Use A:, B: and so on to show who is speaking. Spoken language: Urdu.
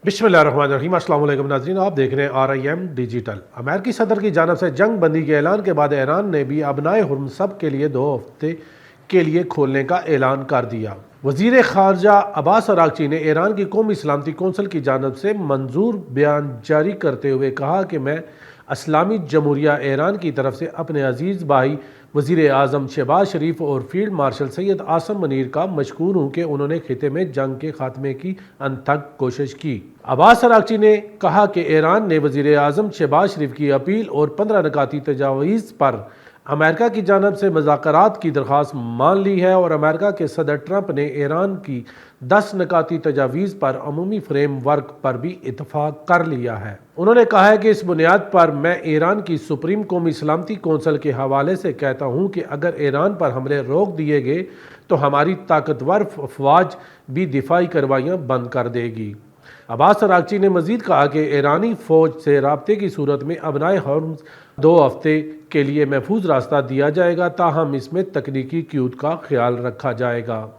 A: بسم اللہ الرحمن الرحیم۔ السلام علیکم ناظرین، آپ دیکھ رہے ہیں RIM ڈیجیٹل۔ امریکی صدر کی جانب سے جنگ بندی کے اعلان کے بعد ایران نے بھی ابنائے ہرمزب کے لیے 2 ہفتے کے لیے کھولنے کا اعلان کر دیا۔ وزیر خارجہ عباس اراغچی نے ایران کی قومی سلامتی کونسل کی جانب سے منظور بیان جاری کرتے ہوئے کہا کہ میں اسلامی جمہوریہ ایران کی طرف سے اپنے عزیز بھائی وزیر اعظم شہباز شریف اور فیلڈ مارشل سید عاصم منیر کا مشکور ہوں کہ انہوں نے خطے میں جنگ کے خاتمے کی انتھک کوشش کی۔ عباس اراغچی نے کہا کہ ایران نے وزیر اعظم شہباز شریف کی اپیل اور 15 نکاتی تجاویز پر امریکہ کی جانب سے مذاکرات کی درخواست مان لی ہے اور امریکہ کے صدر ٹرمپ نے ایران کی 10 نکاتی تجاویز پر عمومی فریم ورک پر بھی اتفاق کر لیا ہے۔ انہوں نے کہا ہے کہ اس بنیاد پر میں ایران کی سپریم قومی سلامتی کونسل کے حوالے سے کہتا ہوں کہ اگر ایران پر حملے روک دیے گئے تو ہماری طاقتور افواج بھی دفاعی کارروائیاں بند کر دے گی۔ عباس اراغچی نے مزید کہا کہ ایرانی فوج سے رابطے کی صورت میں ابنائے ہرمز 2 ہفتے کے لیے محفوظ راستہ دیا جائے گا، تاہم اس میں تکنیکی قیود کا خیال رکھا جائے گا۔